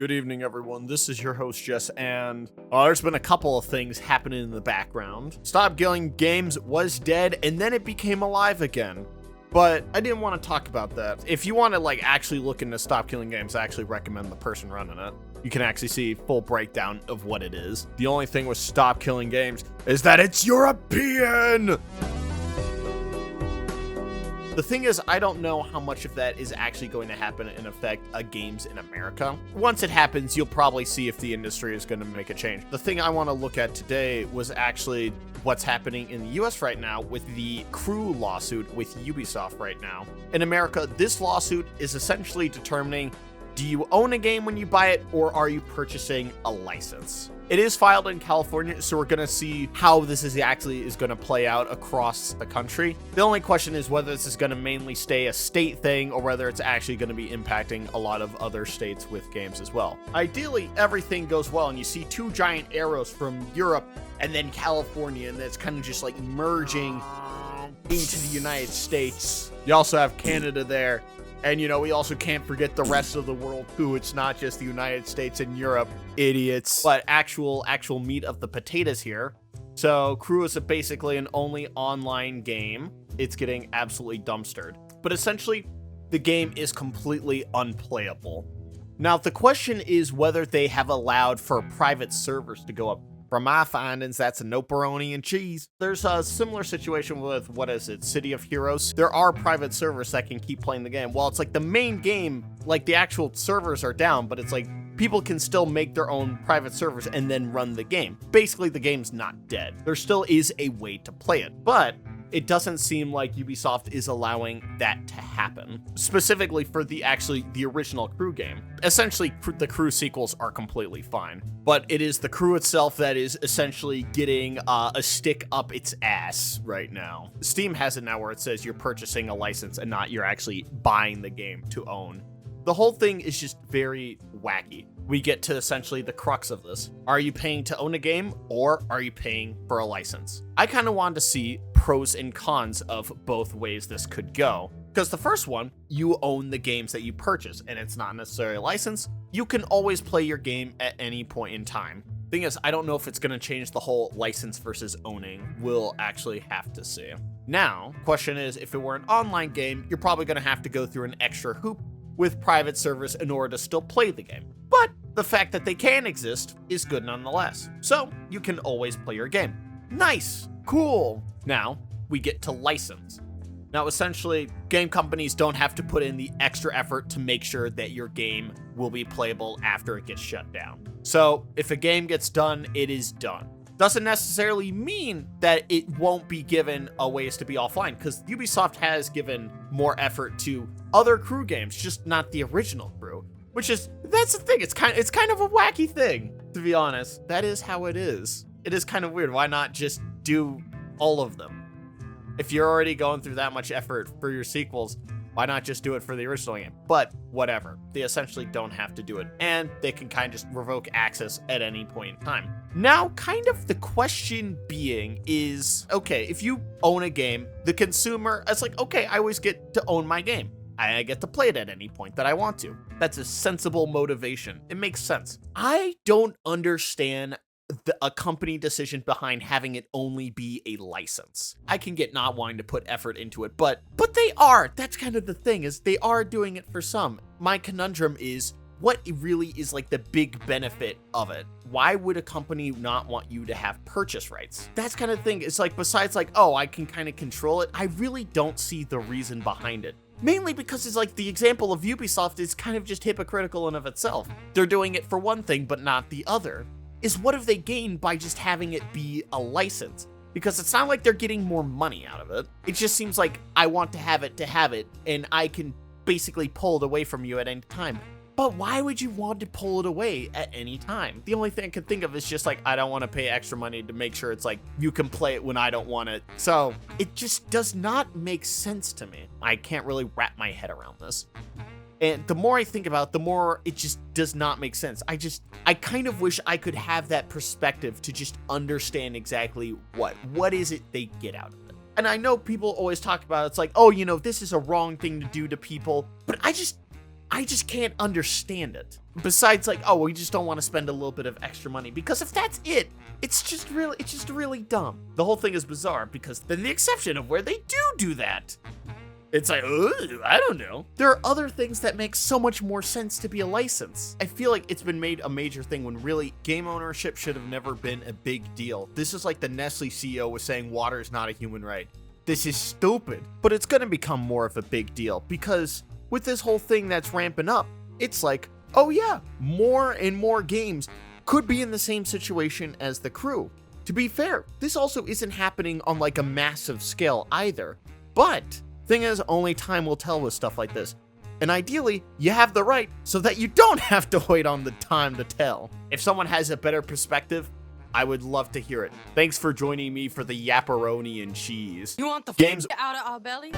Good evening, everyone. This is your host, Jess, and there's been a couple of things happening in the background. Stop Killing Games was dead, and then it became alive again. But I didn't want to talk about that. If you want to, actually look into Stop Killing Games, I actually recommend the person running it. You can actually see full breakdown of what it is. The only thing with Stop Killing Games is that it's European! The thing is, I don't know how much of that is actually going to happen and affect games in America. Once it happens, you'll probably see if the industry is going to make a change. The thing I want to look at today was actually what's happening in the US right now with the Crew lawsuit with Ubisoft right now. In America, this lawsuit is essentially determining, do you own a game when you buy it, or are you purchasing a license? It is filed in California, so we're gonna see how this is gonna play out across the country. The only question is whether this is gonna mainly stay a state thing or whether it's actually gonna be impacting a lot of other states with games as well. Ideally, everything goes well and you see two giant arrows from Europe and then California, and that's kind of just like merging into the United States. You also have Canada there. And, we also can't forget the rest of the world, too. It's not just the United States and Europe, idiots. But actual meat of the potatoes here. So, Crew is basically an only online game. It's getting absolutely dumpstered. But essentially, the game is completely unplayable. Now, the question is whether they have allowed for private servers to go up. From my findings, that's a noperoni and cheese. There's a similar situation with, City of Heroes. There are private servers that can keep playing the game. Well, it's like the main game, the actual servers are down, but it's like people can still make their own private servers and then run the game. Basically, the game's not dead. There still is a way to play it, but it doesn't seem like Ubisoft is allowing that to happen, specifically for the original Crew game. Essentially, the Crew sequels are completely fine, but it is the Crew itself that is essentially getting a stick up its ass right now. Steam has it now where it says you're purchasing a license and not you're actually buying the game to own. The whole thing is just very wacky. We get to essentially the crux of this. Are you paying to own a game, or are you paying for a license? I kind of wanted to see pros and cons of both ways this could go. Because the first one, you own the games that you purchase, and it's not necessarily a license. You can always play your game at any point in time. Thing is, I don't know if it's going to change the whole license versus owning. We'll actually have to see. Now, question is, if it were an online game, you're probably going to have to go through an extra hoop with private servers in order to still play the game. But the fact that they can exist is good nonetheless. So you can always play your game. Nice, cool. Now we get to license. Now essentially, game companies don't have to put in the extra effort to make sure that your game will be playable after it gets shut down. So if a game gets done, it is done. Doesn't necessarily mean that it won't be given a ways to be offline, because Ubisoft has given more effort to other Crew games, just not the original Crew. That's the thing. It's kind of a wacky thing, to be honest. That is how it is. It is kind of weird. Why not just do all of them? If you're already going through that much effort for your sequels, why not just do it for the original game? But whatever. They essentially don't have to do it, and they can kind of just revoke access at any point in time. Now, kind of the question being is, okay, if you own a game, the consumer, it's like, okay, I always get to own my game. I get to play it at any point that I want to. That's a sensible motivation. It makes sense. I don't understand a company decision behind having it only be a license. I can get not wanting to put effort into it, but they are. That's kind of the thing, is they are doing it for some. My conundrum is, what really is the big benefit of it? Why would a company not want you to have purchase rights? That's kind of thing. It's besides oh, I can kind of control it, I really don't see the reason behind it. Mainly because it's the example of Ubisoft is kind of just hypocritical in of itself. They're doing it for one thing, but not the other. Is what have they gained by just having it be a license? Because it's not like they're getting more money out of it. It just seems like I want to have it, and I can basically pull it away from you at any time. But why would you want to pull it away at any time? The only thing I can think of is just I don't want to pay extra money to make sure it's you can play it when I don't want it. So it just does not make sense to me. I can't really wrap my head around this. And the more I think about it, the more it just does not make sense. I kind of wish I could have that perspective to just understand exactly what is it they get out of it. And I know people always talk about it's oh, this is a wrong thing to do to people, but I just can't understand it. Besides, like, oh, we just don't want to spend a little bit of extra money. Because if that's it, it's just really dumb. The whole thing is bizarre because then the exception of where they do that. It's like, ooh, I don't know. There are other things that make so much more sense to be a license. I feel like it's been made a major thing when really game ownership should have never been a big deal. This is like the Nestle CEO was saying water is not a human right. This is stupid. But it's gonna become more of a big deal because with this whole thing that's ramping up, it's like, oh yeah, more and more games could be in the same situation as The Crew. To be fair, this also isn't happening on like a massive scale either. But thing is, only time will tell with stuff like this. And ideally, you have the right so that you don't have to wait on the time to tell. If someone has a better perspective, I would love to hear it. Thanks for joining me for the Yapperoni and Cheese. You want the games out of our belly?